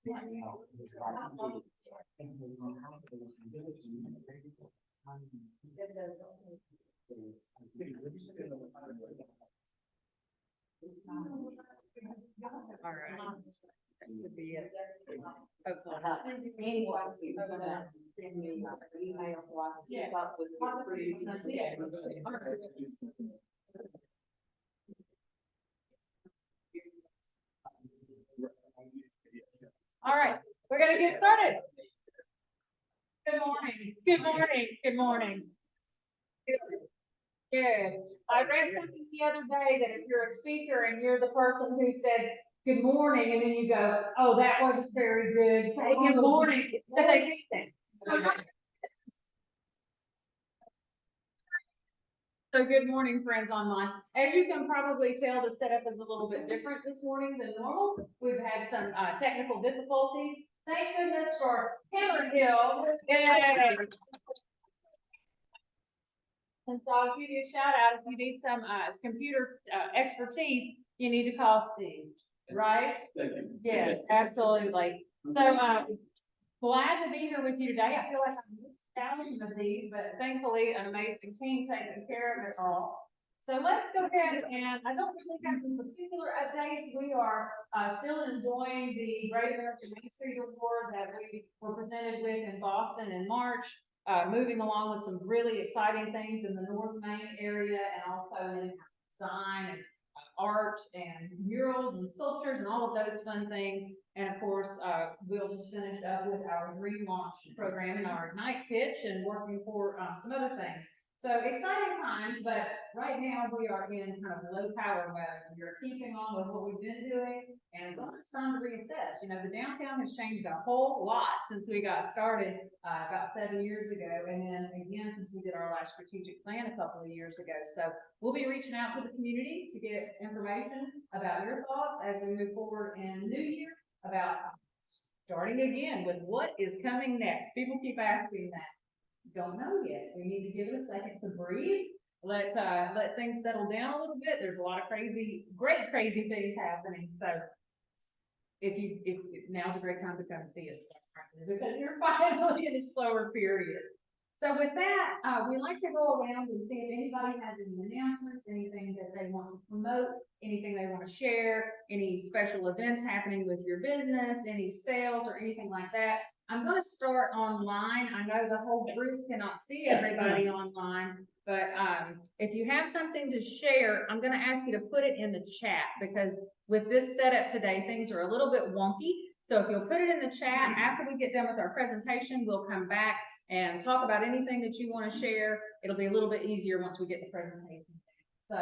All right. That would be it. Hopefully. Anyone who's gonna send me an email so I can keep up with All right, we're gonna get started. Good morning, good morning, good morning. Good. I read something the other day that if you're a speaker and you're the person who says good morning, and then you go, oh, that wasn't very good, say good morning, that they hate that. So good morning, friends online. As you can probably tell, the setup is a little bit different this morning than normal. We've had some technical difficulties. Thank goodness for Hammerhill. And so I'll give you a shout out if you need some computer expertise, you need to call Steve, right? Yes, absolutely. So glad to be here with you today. I feel like I'm missed thousands of these, but thankfully an amazing team taking care of it all. So let's go ahead, and I don't really have any particular updates. We are still enjoying the Great American Main Street Award that we were presented with in Boston in March. Moving along with some really exciting things in the North Main area, and also in design and art and murals and sculptures and all of those fun things. And of course, we'll just finish up with our Dream Launch program and our Ignite pitch and working for some other things. So exciting times, but right now we are in kind of low power mode. We're keeping on with what we've been doing, and it's time to reassess. You know, the downtown has changed a whole lot since we got started about 7 years ago, and then again since we did our last strategic plan a couple of years ago. So we'll be reaching out to the community to get information about your thoughts as we move forward in the new year, about starting again with what is coming next. People keep asking that. Don't know yet. We need to give it a second to breathe. Let things settle down a little bit. There's a lot of great crazy things happening. So if now's a great time to come see us, because you're finally in a slower period. So with that, we like to go around and see if anybody has any announcements, anything that they want to promote, anything they want to share, any special events happening with your business, any sales or anything like that. I'm going to start online. I know the whole group cannot see everybody online, but if you have something to share, I'm going to ask you to put it in the chat, because with this setup today, things are a little bit wonky. So if you'll put it in the chat, after we get done with our presentation, we'll come back and talk about anything that you want to share. It'll be a little bit easier once we get the presentation. So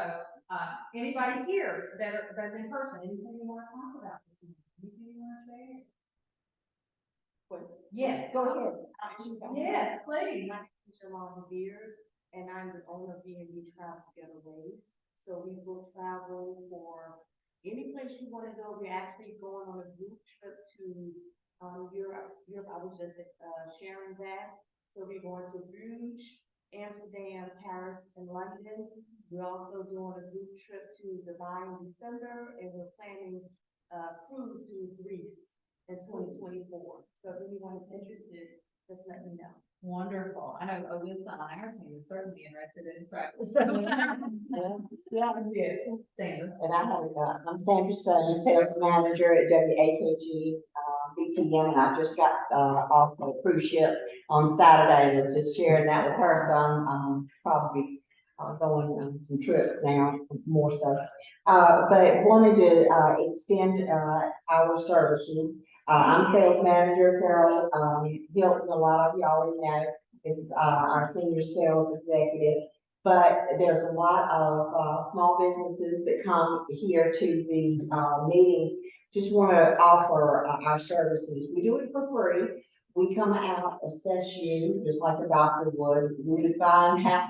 anybody here that's in person, anything you want to talk about this evening? Anything you want to share? Yes, go ahead. Yes, please. My name is Yolanda Beard, and I'm the owner of B&B Travel Getaways. So we will travel for any place you want to go. We're actually going on a group trip to Europe. I was just sharing that. So we're going to Bruges, Amsterdam, Paris, and London. We're also doing a group trip to Dubai in December, and we're planning a cruise to Greece in 2024. So if anyone is interested, just let me know. Wonderful. I know Alyssa on our team is certainly interested in travel. So Yeah. And I'm Sandra Stone, sales manager at WAKG BTM, and I just got off a cruise ship on Saturday and was just sharing that with her. So I'm probably going on some trips now, more so. But wanted to extend our services. I'm sales manager, Carol Hilton. A lot of y'all already know is our senior sales executive. But there's a lot of small businesses that come here to the meetings. Just want to offer our services. We do it for free. We come out, assess you, just like a doctor would. We define how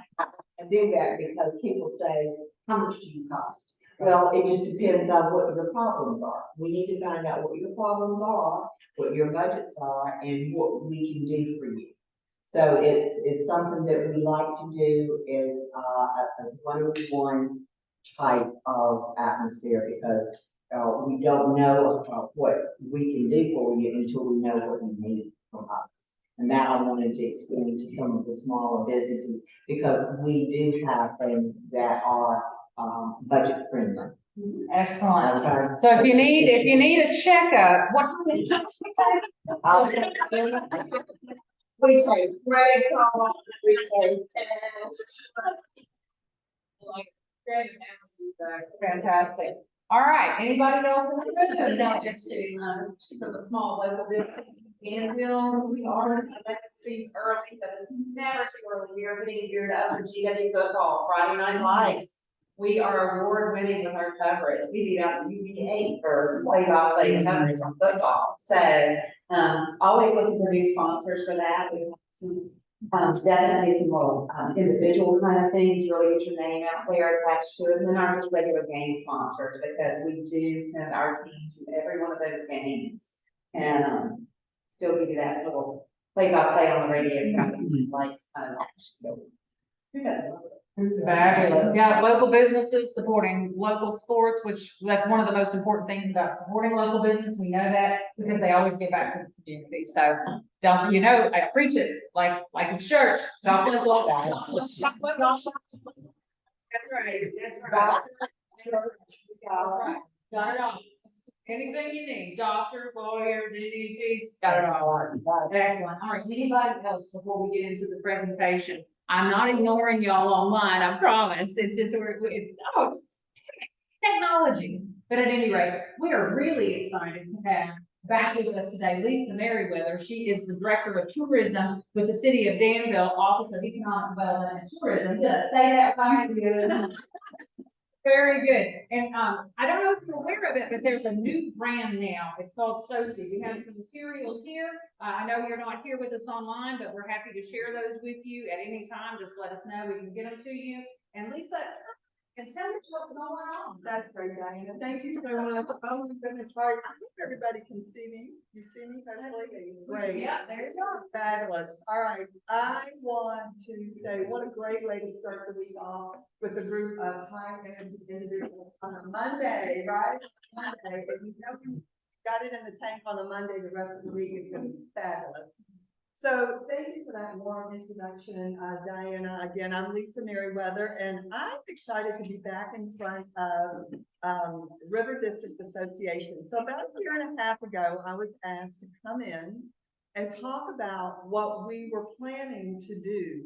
to do that, because people say, how much do you cost? Well, it just depends on what your problems are. We need to find out what your problems are, what your budgets are, and what we can do for you. So it's something that we like to do is a one-on-one type of atmosphere, because we don't know what we can do for you until we know what you need from us. And that I wanted to explain to some of the smaller businesses, because we do have things that are, budget friendly. Excellent. Okay? So if you need a checkup, what? I'll take- We take credit cards, we take Fantastic. All right, anybody else in the room? Now, just to, especially for the small local business, Danville, we are, that seems early, but it's never too early. We are getting geared up for GW football, Friday Night Lights. We are award winning with our coverage. We beat out the UVA for play-by-play coverage on football. So, always looking for new sponsors for that. We have some, definitely some little, individual kind of things, really get your name out there attached to it, and then our just regular game sponsors, because we do send our team to every one of those games. And, still give you that little play-by-play on the radio, kind of like, Fabulous. Yeah, local businesses supporting local sports, which that's one of the most important things about supporting local business. We know that because they always give back to the community. So don't, you know, I preach it like it's church. Don't flip flop. That's right. That's right. That's right. Got it all. Anything you need, doctors, lawyers, EDTs, got it all. Excellent. All right, anybody else before we get into the presentation? I'm not ignoring y'all online, I promise. It's just, it's technology. But at any rate, we are really excited to have back with us today Lisa Merriweather. She is the Director of Tourism with the City of Danville, Office of Economic Development and Tourism. Did I say that right? Very good. And, I don't know if you're aware of it, but there's a new brand now. It's called Soci. We have some materials here. I know you're not here with us online, but we're happy to share those with you at any time. Just let us know. We can get them to you. And Lisa, and tell us what's going on. That's great, Diana. Thank you so much. Oh, my goodness, sorry. I hope everybody can see me. You see me, hopefully? Great. Yeah, there you go. Fabulous. All right. I want to say what a great way to start the week off with a group of high energy individuals on a Monday, right? Monday. If you know you got it in the tank on a Monday, the rest of the week is going to be fabulous. So thank you for that warm introduction, Diana. Again, I'm Lisa Merriweather, and I'm excited to be back in front of River District Association. So about a year and a half ago, I was asked to come in and talk about what we were planning to do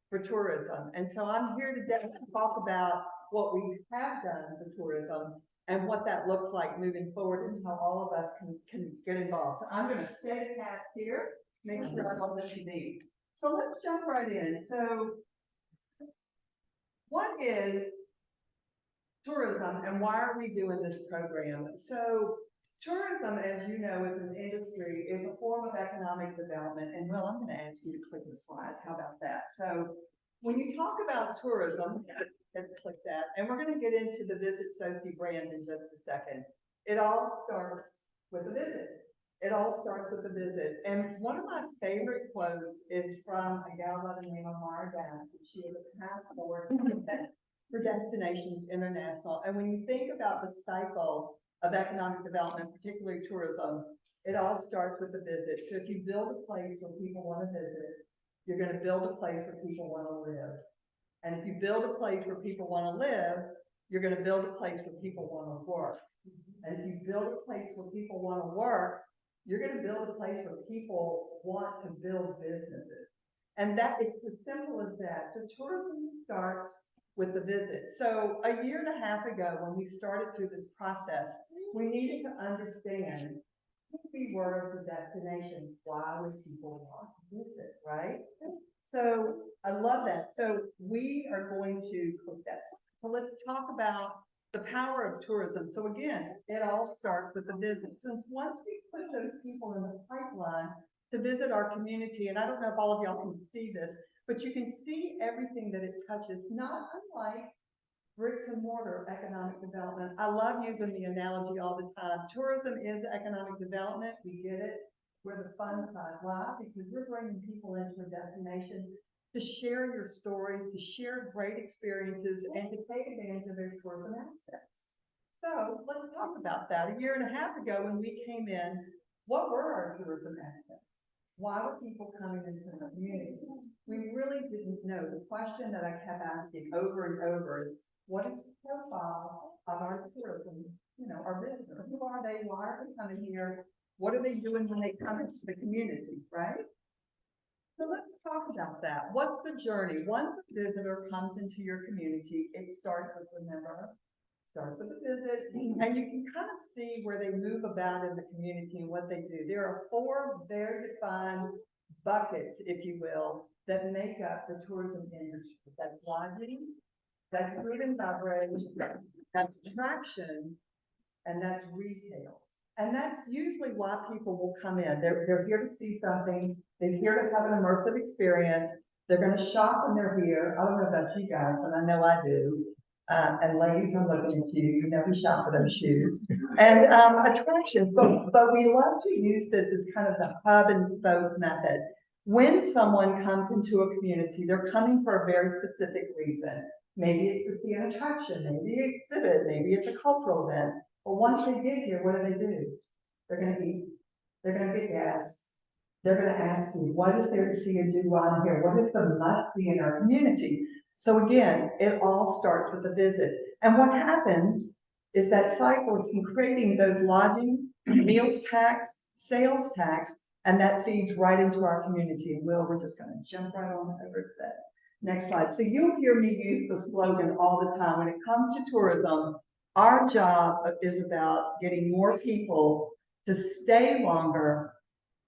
for tourism. And so I'm here today to talk about what we have done for tourism and what that looks like moving forward and how all of us can get involved. So I'm going to stay the task here. Make sure I don't miss a beat. So let's jump right in. So what is tourism and why are we doing this program? So tourism, as you know, is an industry, is a form of economic development. And Will, I'm going to ask you to click the slides. How about that? So when you talk about tourism, click that, and we're going to get into the Visit Soci brand in just a second. It all starts with a visit. It all starts with a visit. And one of my favorite quotes is from a gal by the name of Mara Gass. She is a passport for Destinations International. And when you think about the cycle of economic development, particularly tourism, it all starts with a visit. So if you build a place where people want to visit, you're going to build a place where people want to live. And if you build a place where people want to live, you're going to build a place where people want to work. And if you build a place where people want to work, you're going to build a place where people want to build businesses. And that it's as simple as that. So tourism starts with the visit. So a year and a half ago, when we started through this process, we needed to understand who we were as a destination. Why would people want to visit, right? So I love that. So we are going to click that. So let's talk about the power of tourism. So again, it all starts with the visit. Since once we put those people in the pipeline to visit our community, and I don't know if all of y'all can see this, but you can see everything that it touches, not unlike bricks and mortar economic development. I love using the analogy all the time. Tourism is economic development. We get it. We're the fun side. Why? Because we're bringing people into a destination to share your stories, to share great experiences, and to take advantage of their tourism assets. So let's talk about that. A year and a half ago, when we came in, what were our tourism assets? Why were people coming into the community? We really didn't know. The question that I kept asking over and over is, what is the profile of our tourism, our visitors? Who are they? Why are they coming here? What are they doing when they come into the community, right? So let's talk about that. What's the journey? Once a visitor comes into your community, it starts with, starts with a visit, and you can kind of see where they move about in the community and what they do. There are 4 very defined buckets, if you will, that make up the tourism industry. That's lodging, that's food and beverage, that's attraction, and that's retail. And that's usually why people will come in. They're here to see something. They're here to have an immersive experience. They're going to shop when they're here. I don't know about you guys, but I know I do. And ladies, I'm looking at you. We shop for those shoes. And attractions. But we love to use this as kind of the hub and spoke method. When someone comes into a community, they're coming for a very specific reason. Maybe it's to see an attraction, maybe an exhibit, maybe it's a cultural event. But once they get here, what do? They're going to eat. They're going to get gas. They're going to ask you, what is there to see and do while I'm here? What is the must see in our community? So again, it all starts with a visit. And what happens is that cycle is creating those lodging, meals tax, sales tax, and that feeds right into our community. And we're just going to jump right on over to that next slide. So you'll hear me use the slogan all the time. When it comes to tourism, our job is about getting more people to stay longer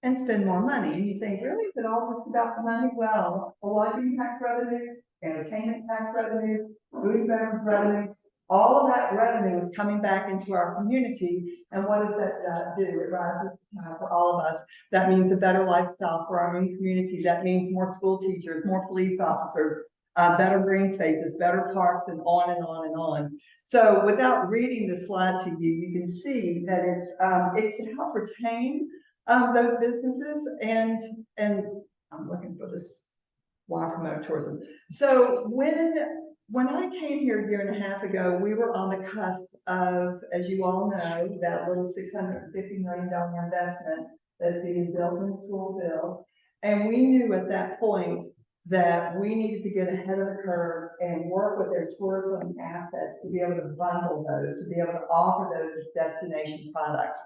and spend more money. And you think, really, is it all just about the money? Well, a lodging tax revenues, entertainment tax revenues, food and beverage revenues, all of that revenue is coming back into our community. And what does that do? It rises for all of us. That means a better lifestyle for our own community. That means more school teachers, more police officers, better green spaces, better parks, and on and on and on. So without reading the slide to you, you can see that it's to help retain those businesses and I'm looking for this why promote tourism. So when I came here a year and a half ago, we were on the cusp of, as you all know, that little $650 million investment that's being built in Schoolville. And we knew at that point that we needed to get ahead of the curve and work with their tourism assets to be able to bundle those, to be able to offer those as destination products.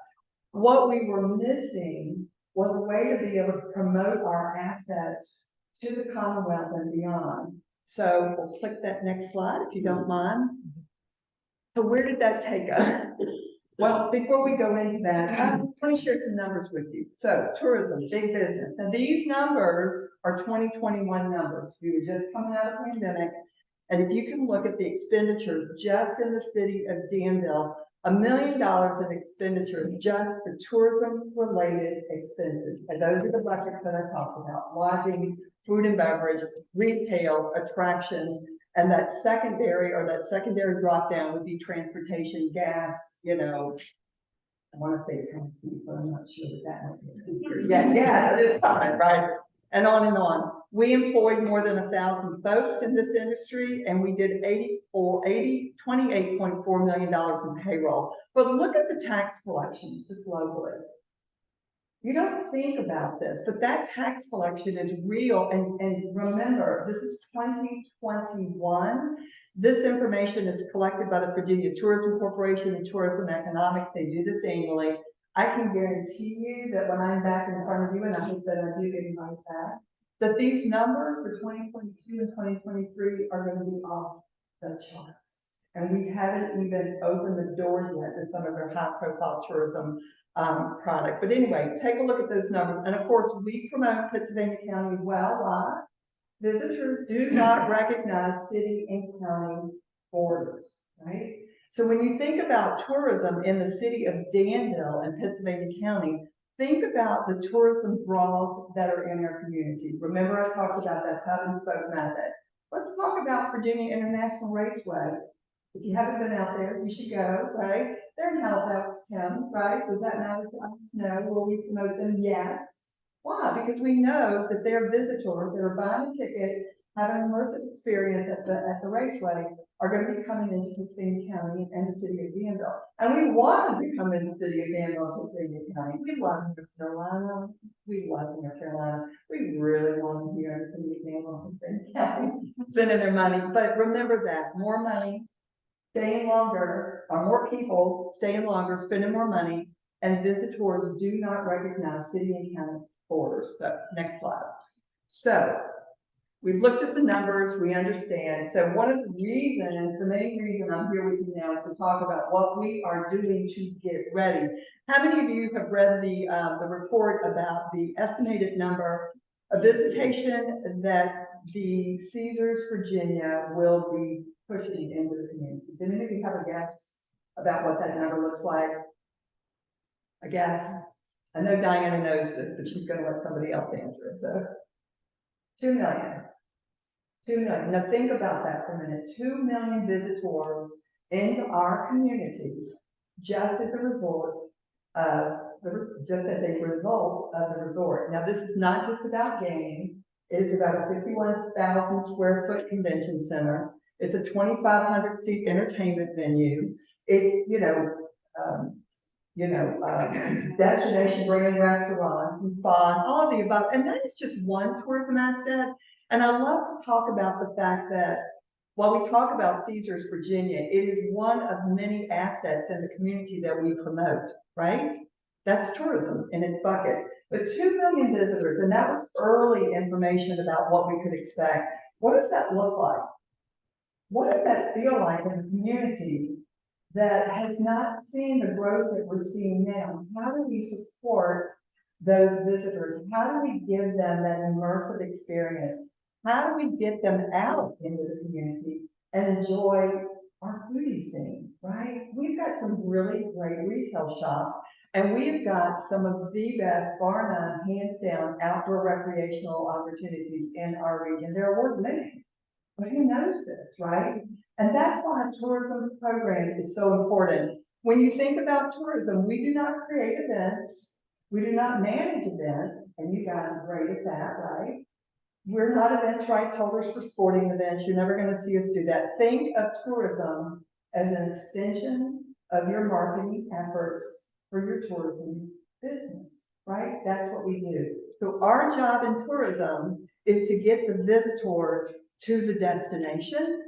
What we were missing was a way to be able to promote our assets to the Commonwealth and beyond. So we'll click that next slide if you don't mind. So where did that take us? Well, before we go into that, let me share some numbers with you. So tourism, big business. Now these numbers are 2021 numbers. We were just coming out of the pandemic. And if you can look at the expenditures just in the city of Danville, $1 million of expenditure just for tourism related expenses. And those are the buckets that I talked about: lodging, food and beverage, retail, attractions. And that secondary drop down would be transportation, gas, I want to say taxi, so I'm not sure what that might be. Yeah, it is fine, right? And on and on. We employed more than 1,000 folks in this industry, and we did $28.4 million in payroll. But look at the tax collections just locally. You don't think about this, but that tax collection is real. And remember, this is 2021. This information is collected by the Virginia Tourism Corporation and Tourism Economics. They do this annually. I can guarantee you that when I'm back in front of you, and I hope that I do get invited back, that these numbers for 2022 and 2023 are going to be off the charts. And we haven't even opened the door yet to some of their high-profile tourism product. But anyway, take a look at those numbers. And of course, we promote Pittsylvania County as well. Why? Visitors do not recognize city and county borders, right? So when you think about tourism in the city of Danville and Pittsylvania County, think about the tourism draws that are in our community. Remember, I talked about that hub and spoke method. Let's talk about Virginia International Raceway. If you haven't been out there, you should go, right? They're in Halifax County, right? Does that matter to us? No. Will we promote them? Yes. Why? Because we know that they're visitors that are buying a ticket, having an immersive experience at the raceway. are gonna be coming into Pittsylvania County and the city of Danville. And we want them to come in the city of Danville, and Pittsylvania County. We love North Carolina. We love North Carolina. We really want them here in the city of Danville, and Pittsylvania County, spending their money. But remember that, more money, staying longer, or more people staying longer, spending more money, and visitors do not recognize city and county borders. So, next slide. So, we've looked at the numbers, we understand. So one of the reasons, the main reason I'm here with you now is to talk about what we are doing to get ready. How many of you have read the report about the estimated number of visitation that the Caesars Virginia will be pushing into the community? Does anybody have a guess about what that number looks like? A guess? I know Diana knows this, but she's gonna let somebody else answer it, so. 2 million. 2 million. Now think about that for a minute. 2 million visitors into our community just as a result of the resort. Now this is not just about gaming. It is about a 51,000 square foot convention center. It's a 2,500 seat entertainment venue. It's, destination bringing restaurants and spa and all of the above. And that is just one tourism asset. And I love to talk about the fact that while we talk about Caesars Virginia, it is one of many assets in the community that we promote, right? That's tourism in its bucket. But 2 million visitors, and that was early information about what we could expect. What does that look like? What does that feel like in a community that has not seen the growth that we're seeing now? How do we support those visitors? How do we give them that immersive experience? How do we get them out into the community and enjoy our foodie scene, right? We've got some really great retail shops, and we've got some of the best, bar none, hands down, outdoor recreational opportunities in our region. They're award-winning, but who knows this, right? And that's why a tourism program is so important. When you think about tourism, we do not create events. We do not manage events, and you guys are great at that, right? We're not events rights holders for sporting events. You're never going to see us do that. Think of tourism as an extension of your marketing efforts for your tourism business, right? That's what we do. So our job in tourism is to get the visitors to the destination,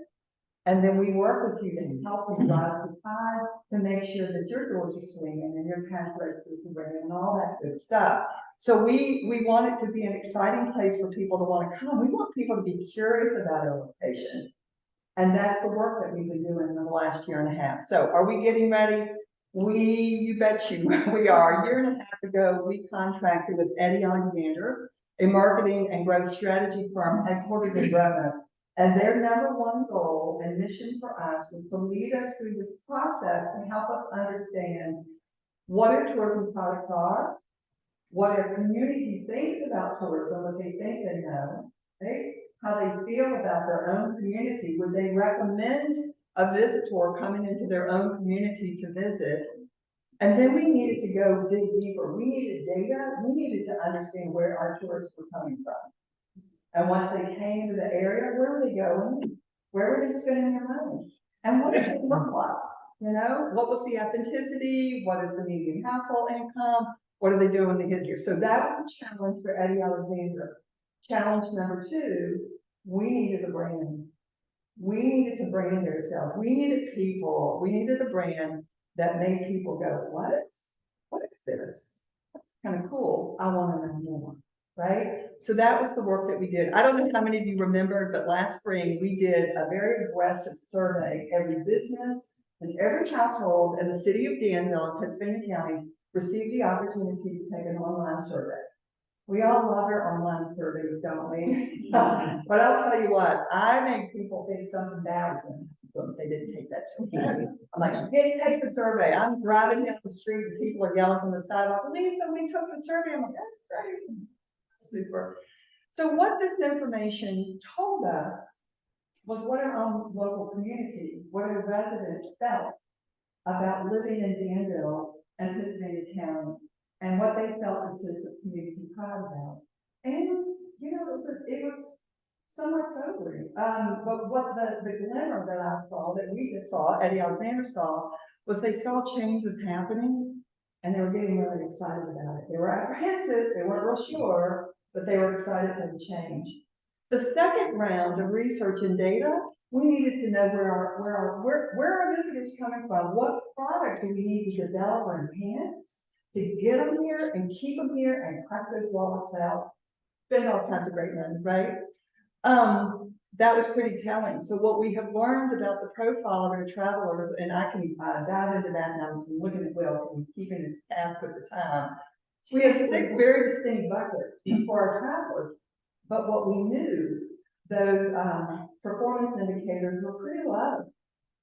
and then we work with you to help you rise the tide to make sure that your doors are swinging and your cash registers are ringing and all that good stuff. So we want it to be an exciting place for people to want to come. We want people to be curious about our location. And that's the work that we've been doing in the last year and a half. So are we getting ready? You bet you we are. A year and a half ago, we contracted with Eddie Alexander, a marketing and growth strategy firm headquartered in Roanoke. And their number one goal and mission for us was to lead us through this process and help us understand what our tourism products are, what our community thinks about tourism, what they think they know, right? How they feel about their own community. Would they recommend a visitor coming into their own community to visit? And then we needed to go dig deeper. We needed data. We needed to understand where our tourists were coming from. And once they came to the area, where were they going? Where were they spending their money? And what did it look like? You know, what was the authenticity? What is the median household income? What are they doing when they get here? So that was the challenge for Eddie Alexander. Challenge number 2, we needed a brand. We needed to brand ourselves. We needed people. We needed a brand that made people go, what? What is this? That's kind of cool. I want to know more. Right? So that was the work that we did. I don't know how many of you remember, but last spring we did a very aggressive survey. Every business and every household in the city of Danville and Pittsylvania County received the opportunity to take an online survey. We all love our online surveys, don't we? But I'll tell you what, I make people think something bad was going to happen if they didn't take that survey. I'm like, hey, take the survey. I'm driving down the street and people are yelling from the sidewalk, Lisa, we took the survey. I'm like, that's great. Super. So what this information told us was what our own local community, what our residents felt about living in Danville and Pittsylvania County, and what they felt the sense of community proud about. And, you know, it was somewhat sobering. But what the glimmer that I saw, that we just saw, Eddie Alexander saw, was they saw change was happening and they were getting really excited about it. They were apprehensive, they weren't real sure, but they were excited for the change. The second round of research and data, we needed to know where our visitors coming from? What product do we need to develop or enhance to get them here and keep them here and crack those wallets out? Spend all kinds of great money, right? That was pretty telling. So what we have learned about the profile of our travelers, and I can dive into that now, I'm looking at Will, because he's keeping his task with the time. We have 6 very distinct buckets for our travelers, but what we knew, those performance indicators were pretty low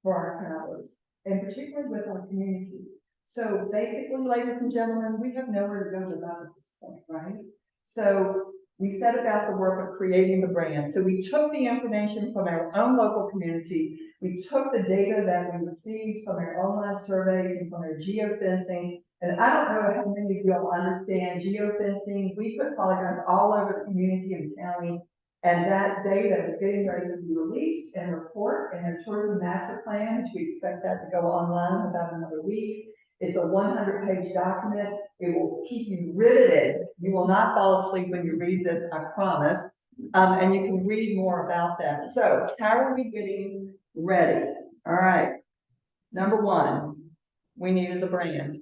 for our travelers, and particularly with our community. So basically, ladies and gentlemen, we have nowhere to go but up at this point, right? So we set about the work of creating the brand. So we took the information from our own local community. We took the data that we received from our online surveys and from our geofencing. And I don't know how many of you all understand geofencing. We put polygons all over the community and county. And that data is getting ready to be released and report in our tourism master plan, which we expect that to go online in about another week. It's a 100-page document. It will keep you riveted. You will not fall asleep when you read this, I promise. And you can read more about that. So how are we getting ready? All right. Number 1, we needed the brand.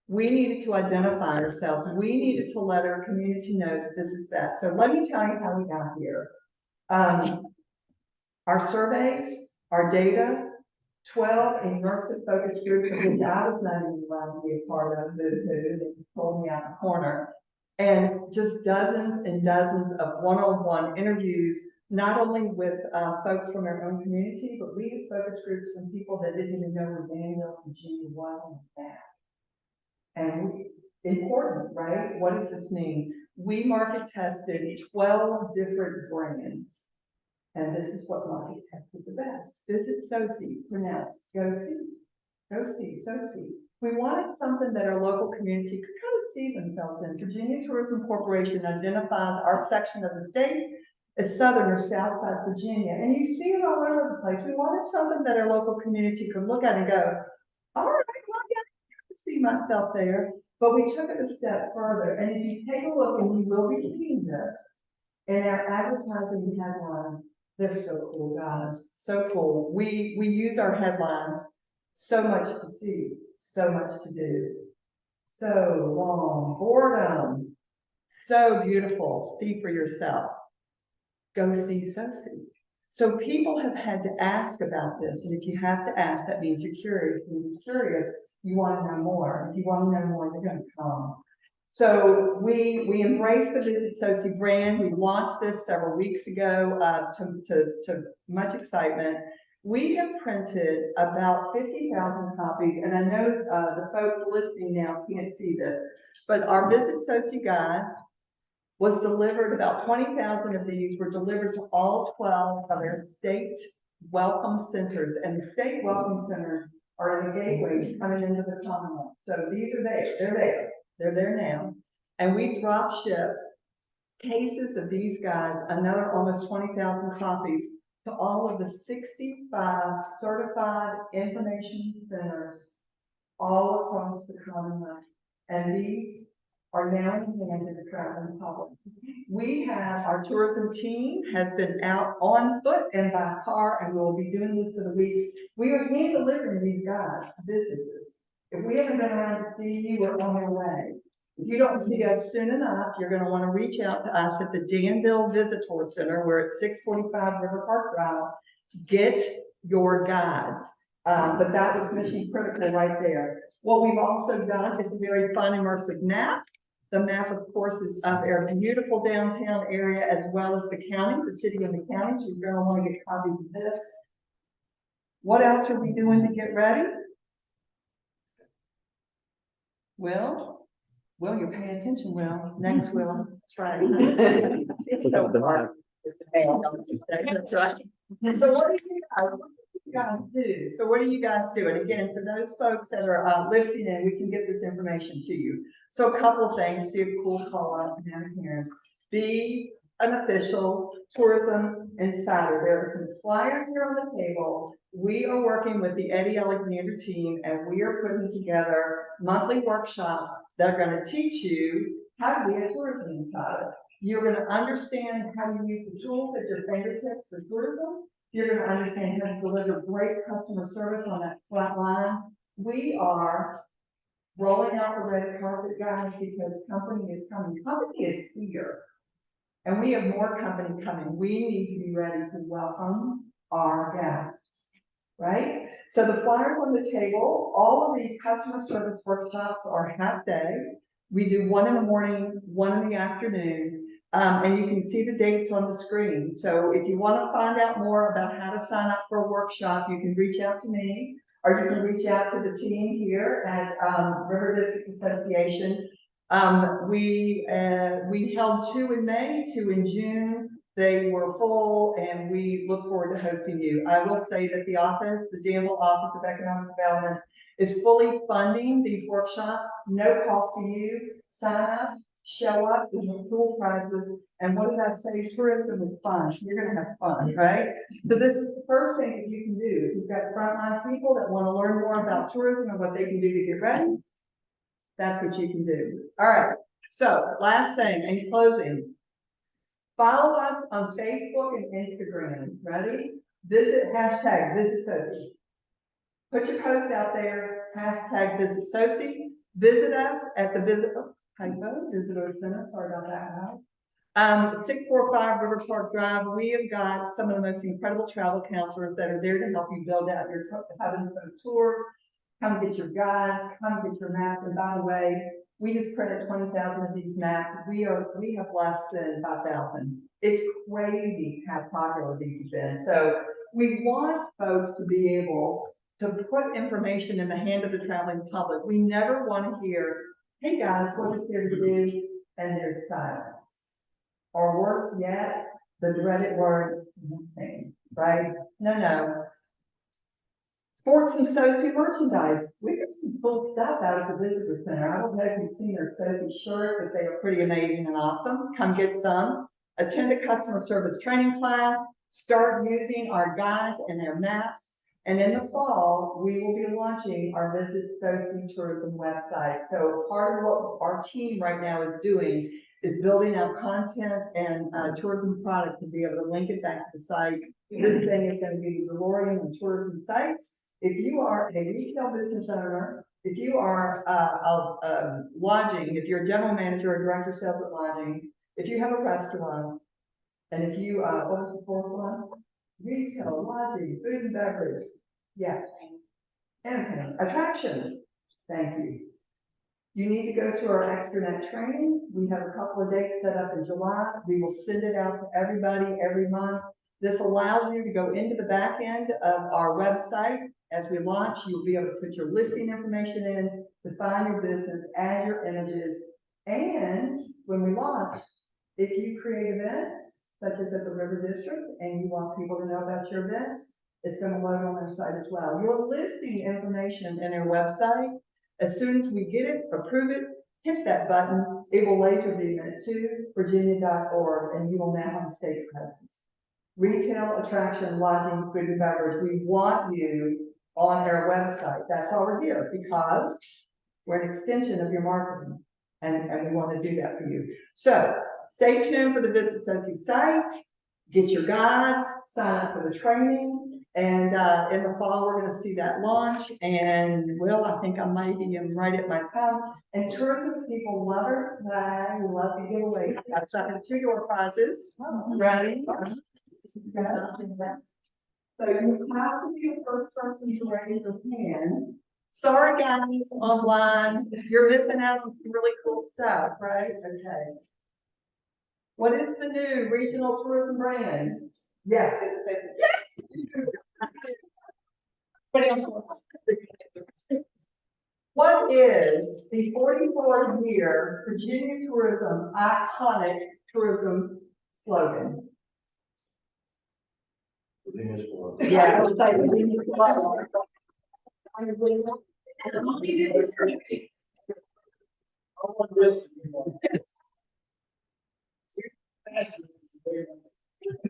We needed to identify ourselves. We needed to let our community know that this is that. So let me tell you how we got here. Our surveys, our data, 12 immersive focus groups of which I was not even allowed to be a part of, they pulled me out the corner, and just dozens and dozens of one-on-one interviews, not only with folks from our own community, but we had focus groups from people that didn't even know where Danville, Virginia was on the map. And important, right? What does this mean? We market tested 12 different brands. And this is what market tested the best. Visit SoSi, pronounced SoSi. We wanted something that our local community could kind of see themselves in. Virginia Tourism Corporation identifies our section of the state as Southern or Southside Virginia. And you see it all over the place. We wanted something that our local community could look at and go, all right, well, yeah, I can see myself there. But we took it a step further. And if you take a look, and you will be seeing this in our advertising headlines, they're so cool, guys. So cool. We use our headlines. So much to see, so much to do. So long, boredom. So beautiful. See for yourself. Go see SoSi. So people have had to ask about this, and if you have to ask, that means you're curious. And if you're curious, you want to know more. If you want to know more, you're going to come. So we embraced the Visit SoSi brand. We launched this several weeks ago to much excitement. We have printed about 50,000 copies, and I know the folks listening now can't see this, but our Visit SoSi guide was delivered, about 20,000 of these were delivered to all 12 of our state welcome centers, and the state welcome centers are in the gateways coming into the Commonwealth. So these are there, they're there now. And we drop shipped cases of these guys, another almost 20,000 copies, to all of the 65 certified information centers all across the Commonwealth. And these are now in the hands of the traveling public. We have, our tourism team has been out on foot and by car, and we'll be doing this for the weeks. We are hand delivering these guys to businesses. If we haven't been around to see you, we're on our way. If you don't see us soon enough, you're going to want to reach out to us at the Danville Visitor Center. We're at 645 River Park Drive. Get your guides. But that was mission critical right there. What we've also done is a very fun immersive map. The map, of course, is of our beautiful downtown area as well as the county, the city and the county. So you're going to want to get copies of this. What else are we doing to get ready? Will, you're paying attention, Will. Next, Will. That's right. It's so hard. That's right. So what do you guys do? So what do you guys do? And again, for those folks that are listening in, we can get this information to you. So a couple of things, do a cool call out to parents. Be unofficial tourism insider. There are some flyers here on the table. We are working with the Eddie Alexander team, and we are putting together monthly workshops that are gonna teach you how to be a tourism insider. You're gonna understand how to use the tools at your fingertips for tourism. You're gonna understand how to deliver great customer service on that front line. We are rolling out the red carpet, guys, because company is coming. Company is here. And we have more company coming. We need to be ready to welcome our guests, right? So the flyers on the table, all of the customer service workshops are half day. We do one in the morning, one in the afternoon, and you can see the dates on the screen. So if you want to find out more about how to sign up for a workshop, you can reach out to me, or you can reach out to the team here at River District Association. We held 2 in May, 2 in June. They were full, and we look forward to hosting you. I will say that the office, the Danville Office of Economic Development, is fully funding these workshops, no cost to you. Sign up, show up, there's no cool prizes, and what did I say? Tourism is fun. You're gonna have fun, right? So this is the first thing that you can do. If you've got frontline people that want to learn more about tourism and what they can do to get ready, that's what you can do. All right. So last thing, in closing, follow us on Facebook and Instagram. Ready? Visit #VisitSoci. Put your post out there, #VisitSoci. Visit us at the Visitor Center. Sorry about that. 645 River Park Drive. We have got some of the most incredible travel counselors that are there to help you build out your hub-and-spoke tours. Come get your guides, come get your maps. And by the way, we just printed 20,000 of these maps. We have less than 5,000. It's crazy how popular these have been. So we want folks to be able to put information in the hand of the traveling public. We never want to hear, hey guys, what is there to do? And there's silence. Or worse yet, the dreaded words, nothing, right? No. Sports and Soci merchandise. We got some cool stuff out of the visitor center. I don't know if you've seen their Soci shirt, but they are pretty amazing and awesome. Come get some. Attend a customer service training class. Start using our guides and their maps. And in the fall, we will be launching our Visit Soci tourism website. So part of what our team right now is doing is building out content and tourism product to be able to link it back to the site. This thing is going to be the DeLorean and tourism sites. If you are a retail business owner, if you are lodging, if you're a general manager or director of sales at lodging, if you have a restaurant, and if you, what was the fourth one? Retail, lodging, food and beverage. Yeah. Entertainment, attraction. Thank you. You need to go to our extranet training. We have a couple of dates set up in July. We will send it out to everybody every month. This allows you to go into the back end of our website. As we launch, you'll be able to put your listing information in, define your business, add your images. And when we launch, if you create events, such as at the River District, and you want people to know about your events, it's going to load on their site as well. Your listing information in our website, as soon as we get it, approve it, hit that button, it will laser beam it to virginia.org, and you will now have a state presence. Retail, attraction, lodging, food and beverage. We want you on our website. That's why we're here, because we're an extension of your marketing, and we want to do that for you. So stay tuned for the Visit Soci site, get your guides, sign up for the training, and in the fall, we're going to see that launch. And Will, I think I maybe am right at my time. And tourism people love our swag, we love to give away. I've started 2 door prizes. Ready? So you have to be the first person to raise your hand. Sorry guys, online, you're missing out on some really cool stuff, right? Okay. What is the new regional tourism brand? Yes. What is the 44-year Virginia Tourism iconic tourism slogan? Yeah, I would say Virginia slogan. All of this.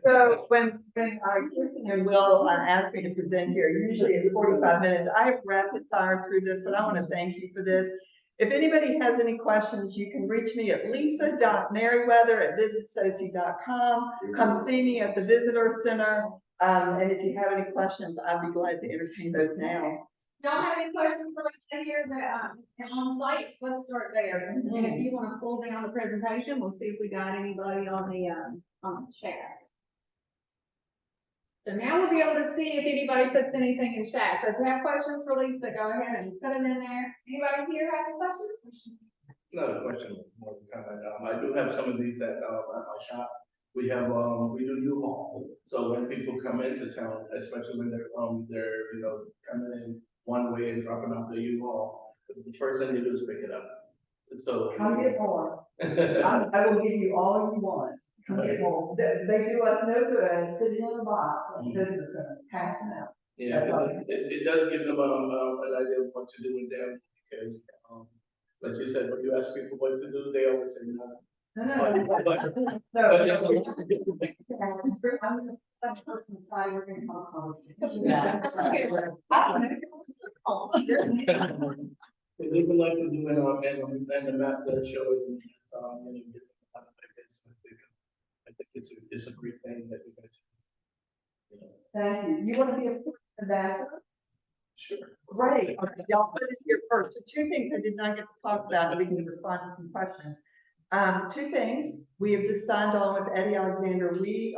So when Kirsten and Will asked me to present here, usually it's 45 minutes. I have rapid fire through this, but I want to thank you for this. If anybody has any questions, you can reach me at lisa.merriweather@visitsoci.com. Come see me at the Visitor Center. And if you have any questions, I'd be glad to entertain those now. Don't have any questions for us here that, on site, let's start there. And if you wanna pull down the presentation, we'll see if we got anybody on the chat. So now we'll be able to see if anybody puts anything in chat. So if you have questions for Lisa, go ahead and put them in there. Anybody here have any questions? Not a question, more of a comment. I do have some of these at my shop. We have, we do U-Haul. So when people come into town, especially when they're, you know, coming in one way and dropping off the U-Haul, the first thing they do is pick it up. So. Come get more. I will give you all you want. Come get more. They do us no good sitting in a box at the business center, passing out. Yeah, it does give them, an idea of what to do with them, because, like you said, when you ask people what to do, they always say no. No. I'm that person's side, we're gonna talk conversation. Yeah. They would like to do it on, and the map does show it, and, you know, get them out of this. I think it's a great thing that you guys, you know. Thank you. You want to be a ambassador? Sure. Great. Okay, y'all put it here first. So two things I did not get to talk about, and we can respond to some questions. Two things. We have just signed on with Eddie Alexander. We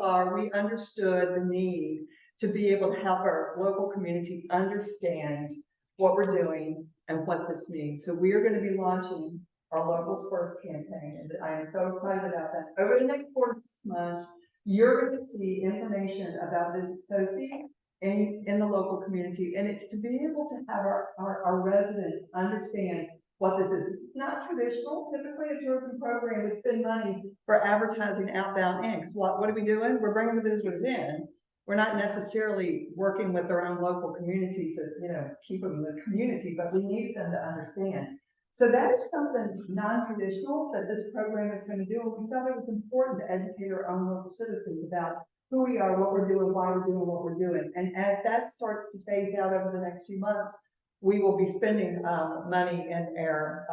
understood the need to be able to help our local community understand what we're doing and what this means. So we are going to be launching our Locals First campaign, and I am so excited about that. Over the next 4 to 6 months, you're going to see information about Visit Soci in the local community, and it's to be able to have our residents understand what this is. It's not traditional. Typically, a tourism program would spend money for advertising outbound in, because what are we doing? We're bringing the visitors in. We're not necessarily working with their own local community to, you know, keep them in the community, but we need them to understand. So that is something non-traditional that this program is going to do. And we thought it was important to educate our own local citizens about who we are, what we're doing, why we're doing what we're doing. And as that starts to phase out over the next few months, we will be spending money in our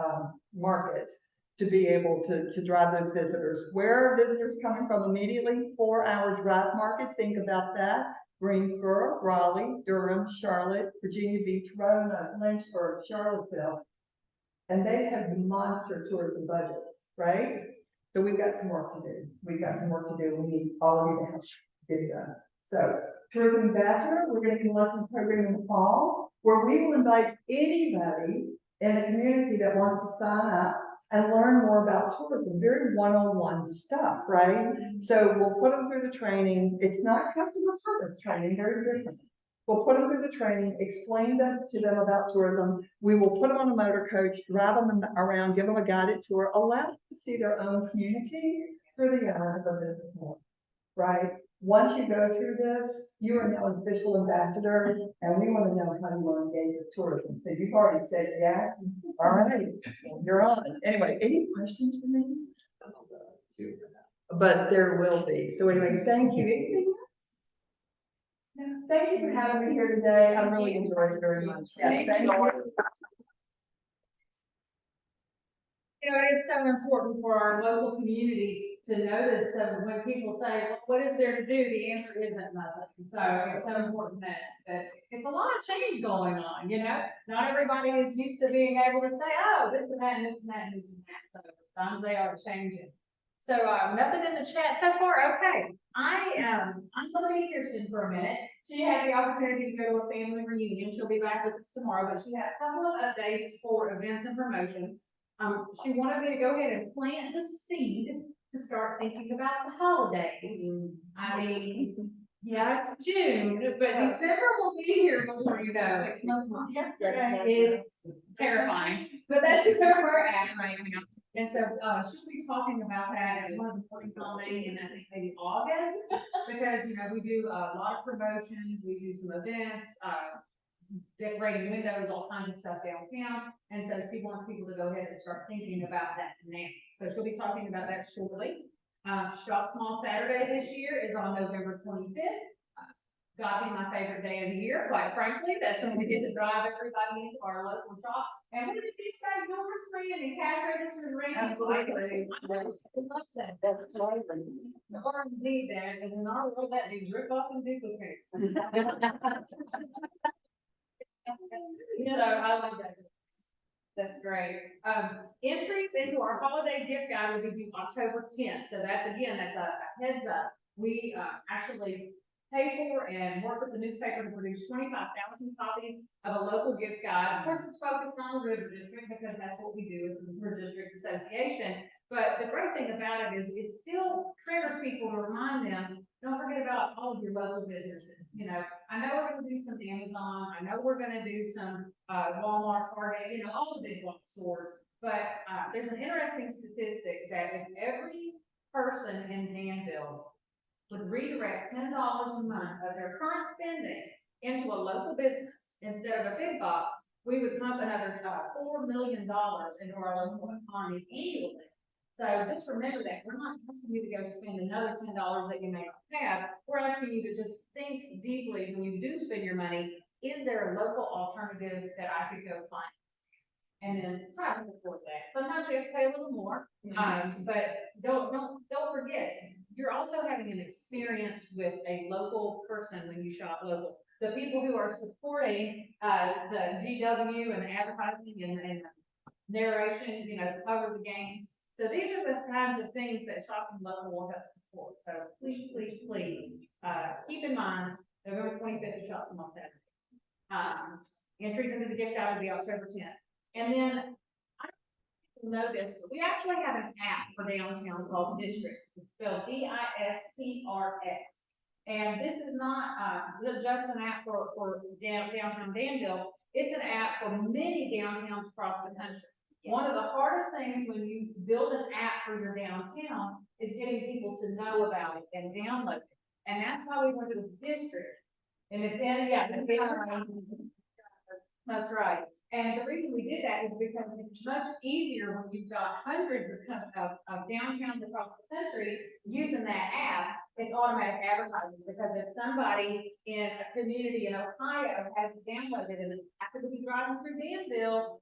markets to be able to drive those visitors. Where are visitors coming from immediately? 4-hour drive market, think about that. Greensboro, Raleigh, Durham, Charlotte, Virginia Beach, Roanoke, Lynchburg, Charlottesville. And they have monster tourism budgets, right? So we've got some work to do. We need all of you to help get it done. So Tourism Ambassador, we're going to be launching a program in the fall where we will invite anybody in the community that wants to sign up and learn more about tourism, very one-on-one stuff, right? So we'll put them through the training. It's not customer service training, very different. We'll put them through the training, explain to them about tourism. We will put them on a motor coach, drive them around, give them a guided tour, allow them to see their own community through the eyes of a visitor, right? Once you go through this, you are now an official ambassador, and we want to know how you want to engage with tourism. So you've already said yes. All right, you're on. Anyway, any questions for me? But there will be. So anyway, thank you. Anything else? No, thank you for having me here today. I really enjoyed it very much. Yes, thank you. You know, it's so important for our local community to know this. So when people say, well, what is there to do? The answer isn't nothing. So it's so important that it's a lot of change going on, you know? Not everybody is used to being able to say, oh, this and that, and this and that, and this and that. So sometimes they are changing. So nothing in the chat so far. Okay. I'm gonna be Kirsten for a minute. She had the opportunity to go to a family reunion. She'll be back with us tomorrow, but she had a couple of updates for events and promotions. She wanted me to go ahead and plant the seed to start thinking about the holidays. I mean, yeah, it's June, but December will be here before you know it. It's terrifying, but that's where we're at right now. And so, she'll be talking about that at one of the spring holiday in, I think, maybe August, because, you know, we do a lot of promotions, we do some events, decorating windows, all kinds of stuff downtown. And so she wants people to go ahead and start thinking about that now. So she'll be talking about that shortly. Shop Small Saturday this year is on November 25th. Gotta be my favorite day of the year, quite frankly. That's when we get to drive everybody into our local shop. And what did you say, Doors Street and cash registers and rings? Absolutely. I love that. That's slavery. Or indeed that, and in our world, that means rip off and duplicate. So I love that. That's great. Entries into our holiday gift guide will be due October 10th. So that's a heads up. We, actually pay for and work with the newspaper to produce 25,000 copies of a local gift guide. Of course, it's focused on the River District because that's what we do with the River District Association. But the great thing about it is it still triggers people to remind them, don't forget about all of your local businesses. You know, I know we're gonna do some Amazon, I know we're gonna do some, Walmart, Target, you know, all the big box stores. But, there's an interesting statistic that if every person in Danville would redirect $10 a month of their current spending into a local business instead of a big box, we would pump another, $4 million into our local economy annually. So just remember that we're not asking you to go spend another $10 that you may not have. We're asking you to just think deeply when you do spend your money, is there a local alternative that I could go find? And then try to support that. Sometimes we have to pay a little more, but don't forget, you're also having an experience with a local person when you shop local. The people who are supporting, the GW and the advertising and narration, you know, cover the games. So these are the kinds of things that shopping local will help support. So please, please, please, keep in mind, November 25th is Shop Small Saturday. Entries into the gift guide will be October 10th. And then, I don't know this, but we actually have an app for downtown called Districts. It's spelled DISTRX. And this is not, just an app for downtown Danville. It's an app for many downtowns across the country. One of the hardest things when you build an app for your downtown is getting people to know about it and download it. And that's why we went to the district. And then, that's right. And the reason we did that is because it's much easier when you've got hundreds of downtowns across the country using that app. It's automatic advertising, because if somebody in a community in Ohio has it downloaded and happen to be driving through Danville,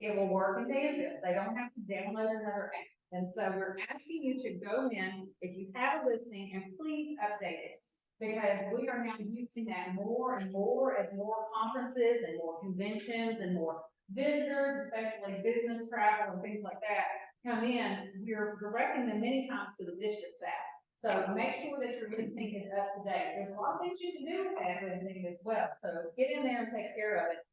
it will work in Danville. They don't have to download another app. And so we're asking you to go in, if you have a listing, and please update it. Because we are now using that more and more as more conferences and more conventions and more visitors, especially business travel and things like that, come in. We're directing them many times to the district's app. So make sure that your listing is up to date. There's a lot of things you can do with that listing as well. So get in there and take care of it.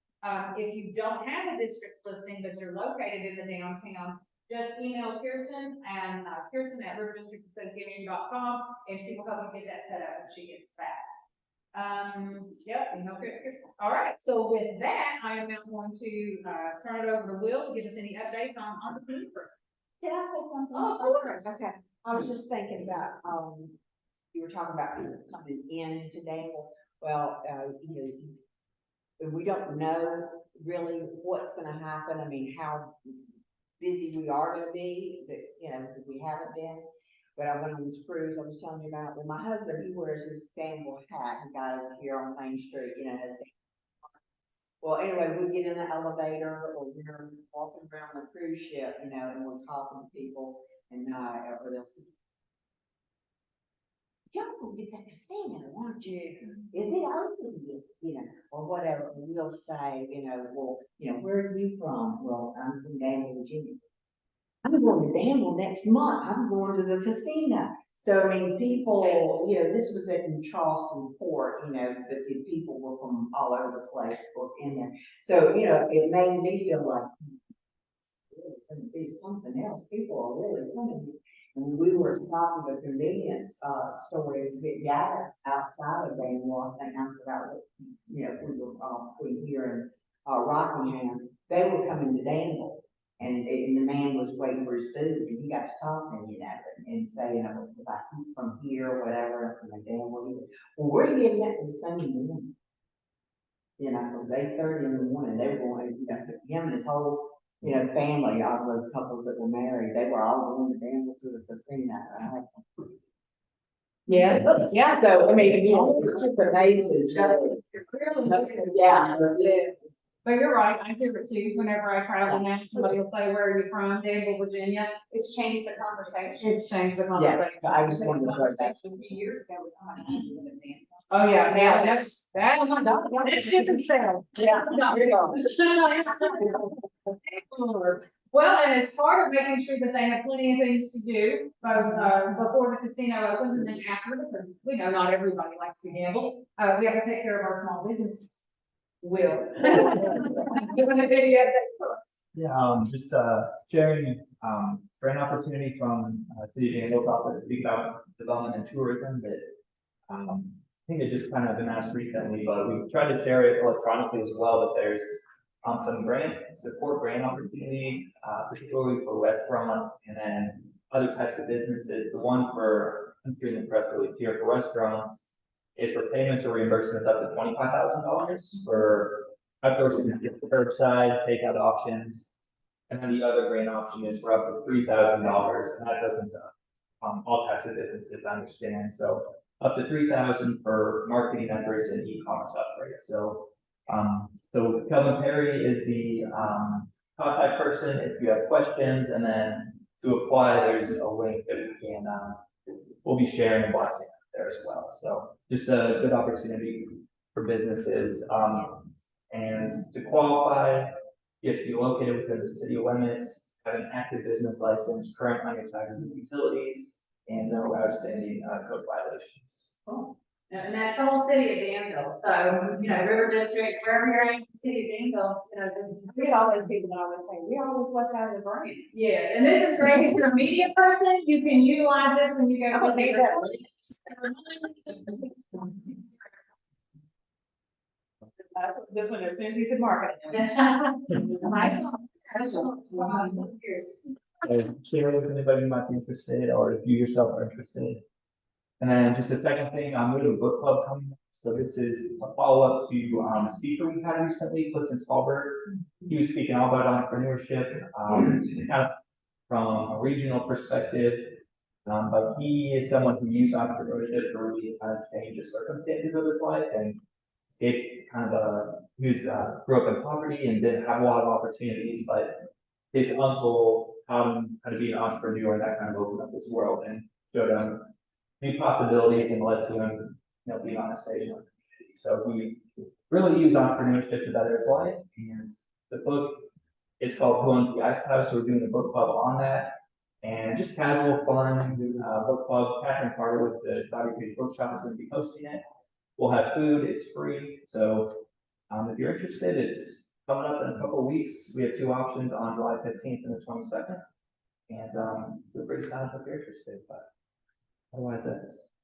If you don't have a district's listing, but you're located in the downtown, just email Kirsten and Kirsten@riverdistrictassociation.com, and she will help you get that set up when she gets back. Yep, email Kirsten. All right, so with that, I am now going to turn it over to Will to give us any updates on the paper. Can I say something? Oh, of course. Okay, I was just thinking about, you were talking about people coming in today. Well, you know, we don't know really what's gonna happen. I mean, how busy we are gonna be, but, you know, we haven't been. But I went on this cruise I was telling you about. Well, my husband, he wears his Danville hat, he got over here on Main Street, you know. Well, anyway, we get in the elevator or we're walking around the cruise ship, you know, and we're talking to people, and or they'll say, "Y'all gonna get that casino, aren't you? Is it open yet?" You know, or whatever. And we'll say, you know, well, you know, where are you from? Well, I'm from Danville, Virginia. I'm going to Danville next month. I'm going to the casino. So, I mean, people, you know, this was in Charleston Port, you know, but the people were from all over the place in there. So, you know, it made me feel like it's going to be something else. People are really coming. And we were stopping at a convenience store to get gas outside of Danville. I think I forgot what, you know, we were between here and Rockingham. They were coming to Danville. And the man was waiting for his food, and he got to talking, you know, and saying, you know, was I from here or whatever. I said, Danville. He said, well, where are you getting that? It was Sunday morning. You know, it was 8:30 in the morning. They were going, you know, him and his whole you know, family, all the couples that were married, they were all going to gamble to the casino. Yeah, yeah, so, I mean, you know, it's just amazing. You're clearly. Yeah. But you're right, I hear it too, whenever I travel now, somebody will say, where are you from, Danville, Virginia? It's changed the conversation. It's changed the Yeah, conversation. I just wanted to throw that. Conversation a few years ago was, oh, I can't do it then. Oh, yeah, now that's, that, Oh, my God. that ship is sailed. Yeah, here you go. Well, and as part of making sure that they have plenty of things to do, both, before the casino opens and then after, because we know not everybody likes to gamble, we have to take care of our small businesses. Will. Doing a video for us. Yeah, just sharing grant opportunity from City of Danville's office, speak about development and tourism that I think it just kind of been asked recently, but we tried to share it electronically as well, that there's some grant support grant opportunities, particularly for restaurants and then other types of businesses. The one for, I'm hearing the press release here, for restaurants is for payments or reimbursements up to $25,000 for outdoor curbside takeout options. And then the other grant option is for up to $3,000, and that's open to all types of businesses, I understand. So up to $3,000 for marketing efforts and e-commerce upgrades. So so Kelvin Perry is the contact person if you have questions, and then to apply, there's a link that we can we'll be sharing and blessing there as well. So just a good opportunity for businesses. And to qualify, you have to be located within the city limits, have an active business license, current on your taxes and utilities, and no outstanding code violations. Cool. And that's the whole city of Danville, so, you know, River District, wherever you're in the city of Danville, you know, this is. We had all those people that always say, we always left out of the grants. Yes, and this is great, if you're a media person, you can utilize this when you go. I'm gonna visit leave your that clients. This one, as soon as you could market it. Nice. So share with anybody who might be interested, or if you yourself are interested. And then just a second thing, I'm with a book club coming up. So this is a follow-up to a speaker we had recently, Clifton Tallberg. He was speaking all about entrepreneurship, kind of from a regional perspective. But he is someone who used entrepreneurship to really kind of change the circumstances of his life, and it kind of he was grew up in poverty and didn't have a lot of opportunities, but his uncle taught him how to be an entrepreneur, and that kind of opened up his world and showed him new possibilities and led to him, you know, being on a stage in the community. So he really used entrepreneurship to better his life, and the book is called Who Owns the Ice House. So we're doing a book club on that, and just casual fun book club. Catherine Carter with the Doggy Page Bookshop is going to be hosting it. We'll have food, it's free. So if you're interested, it's coming up in a couple of weeks. We have two options on July 15th and the 22nd. And feel free to sign up if you're interested. But otherwise,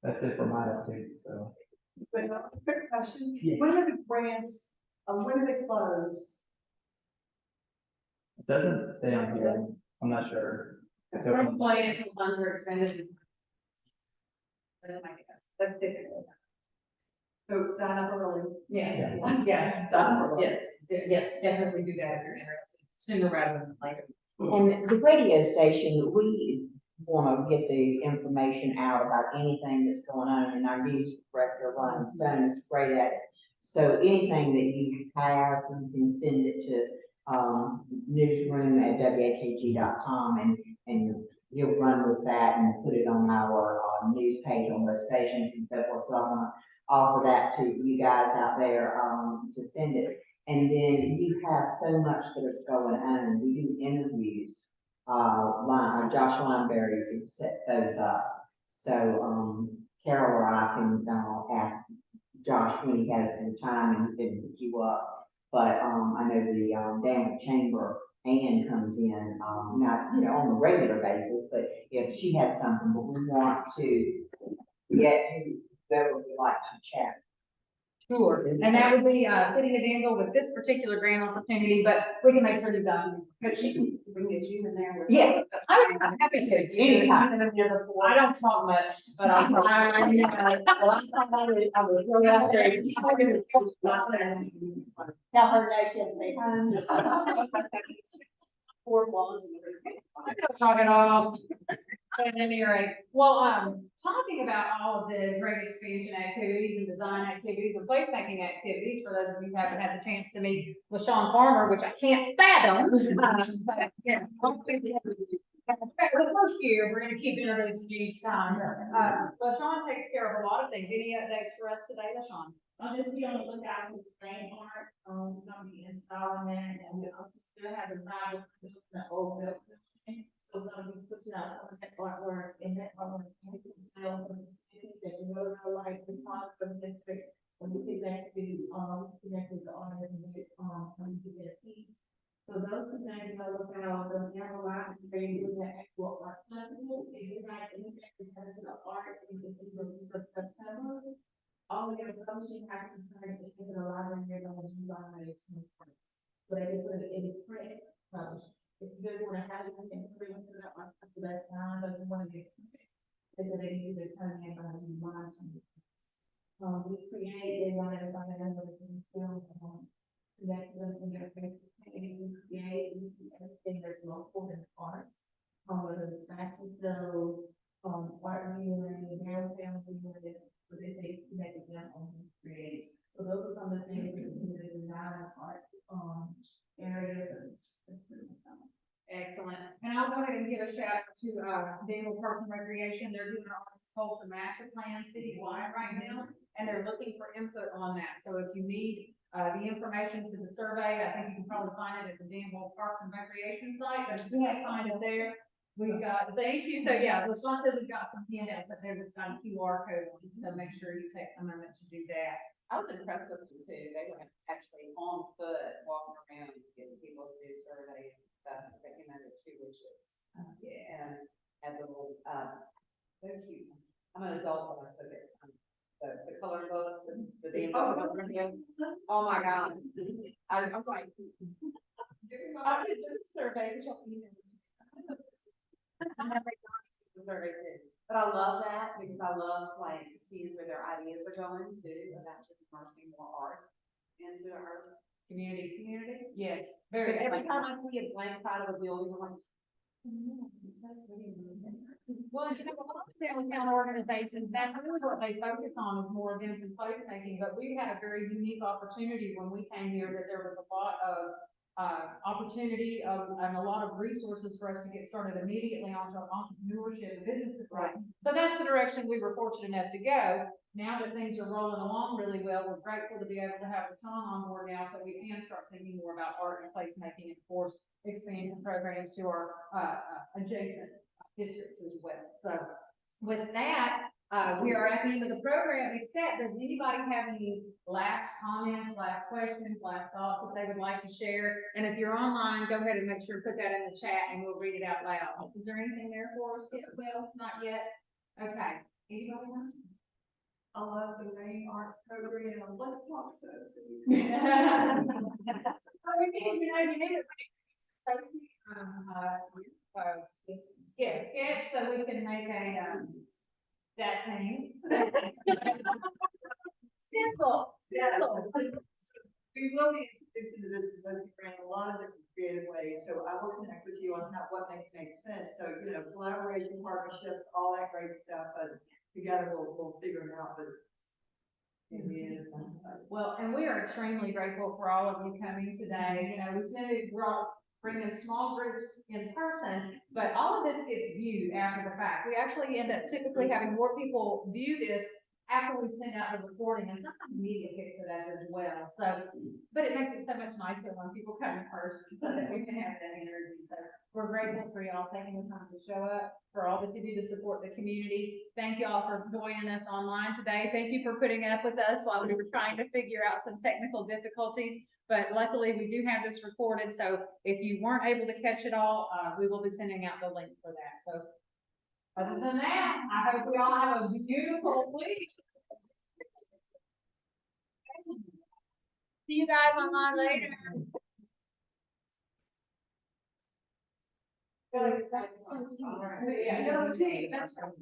that's it for my updates. So But quick question, Yeah. when are the grants, when are they closed? it doesn't say on here. I'm not sure. It's From open. plan until funds are expended. That's typical. So sign up early. Yeah, yeah, so, yes, yes, definitely do that if you're interested, sooner rather than later. And the radio station, we want to get the information out about anything that's going on, and our news director, Ryan Stone, is great at it. So anything that you have, you can send it to, newsroom@wakg.com, and you'll run with that and put it on our, news page on those stations and so forth. So I want to offer that to you guys out there, to send it. And then you have so much that is going on. We do interviews. Josh Lineberry sets those up. So, Carol or I can, ask Josh when he has some time and he can pick you up. But, I know the, Danville Chamber, Ann comes in, not, you know, on a regular basis, but if she has something, but we want to get whoever would like to chat. Sure, and that would be, City of Danville with this particular grant opportunity, but we can make sure to done. But you can, we can get you in there with. Yeah. I'm happy to. Anytime. I don't talk much, but I'll. Well, I was really out there. Tell her no, she has to stay home. Four walls. Talk it all. At any rate, well, talking about all of the great expansion activities and design activities and placemaking activities, for those of you who haven't had the chance to meet LaShawn Farmer, which I can't fathom. But, yeah, hopefully the first year, we're gonna keep introducing you each time. LaShawn takes care of a lot of things. Any updates for us today, LaShawn? I'll just be on the lookout for the flame art, gonna be installing that, and we also still have the Bible, the old building. So we're gonna be switching out some of that artwork and that artwork, we can sell from the cities that you know, like the part from the district. When we get back to, connect with the artist and get, some to get a piece. So those two things, look out, the piano line, where you do that actual art festival, if you like anything that's to the art, you just do the first September. All the information I can turn it into the library, you're going to July 18th. But I can put it in print, if you just wanna have it, you can put it into that one, after that time, but you wanna get. Then they do this kind of thing, but I do want to. We create, they want everybody to know that we film, that's the thing that we create, we see everything that's local in art. Whether it's fashion shows, art viewing, downtown viewing, but they say connected them on create. So those are some of the things that we do in the design art, areas. Excellent. And I'll go ahead and give a shout out to, Daniels Parks and Recreation. They're doing our culture master plan citywide right now, and they're looking for input on that. So if you need, the information to the survey, I think you can probably find it at the Danville Parks and Recreation site, but if you can't find it there, we've got, thank you. So yeah, LaShawn says we've got some handouts up there that's got a QR code on it, so make sure you take a moment to do that. I was impressed with them too. They were actually on foot, walking around, getting people to do surveys and stuff. They came out at 2 wishes. And had the little, so cute. I'm an adult when I took it. The color book, the damn. Oh my God. I was like, I did the survey, but y'all emailed it. The survey too. But I love that because I love like seeing where their ideas are going too, about just immersing more art into our Community. Yes, But very. every time I see a blank side of a building, I'm like. Well, you know, a lot of downtown organizations, that's really what they focus on is more events and placemaking, but we had a very unique opportunity when we came here that there was a lot of opportunity and a lot of resources for us to get started immediately on entrepreneurship and businesses. Right. So that's the direction we were fortunate enough to go. Now that things are rolling along really well, we're grateful to be able to have LaShawn on board now so we can start thinking more about art and placemaking and of course expanding programs to our adjacent districts as well. So with that, we are at the end of the program, except does anybody have any last comments, last questions, last thoughts that they would like to share? And if you're online, go ahead and make sure to put that in the chat and we'll read it out loud. Is there anything there for us? Well, not yet. Okay. Anybody want? I love the main art program. Let's talk so. Sketch, so we can make a, that thing. Stencil. We will be introducing the business associate grant in a lot of different creative ways, so I will connect with you on what makes sense. So, you know, collaboration, partnerships, all that great stuff, but together we'll figure it out, but. Well, and we are extremely grateful for all of you coming today. You know, we said we're all bringing small groups in person, but all of this gets viewed after the fact. We actually end up typically having more people view this after we send out the recording, and sometimes media picks it up as well. So, but it makes it so much nicer when people come in person so that we can have that interview. So we're grateful for y'all taking the time to show up, for all that you do to support the community. Thank y'all for joining us online today. Thank you for putting up with us while we were trying to figure out some technical difficulties. But luckily we do have this recorded. So if you weren't able to catch it all, we will be sending out the link for that. So other than that, I hope we all have a beautiful week. See you guys online later. Yeah, no, that's right.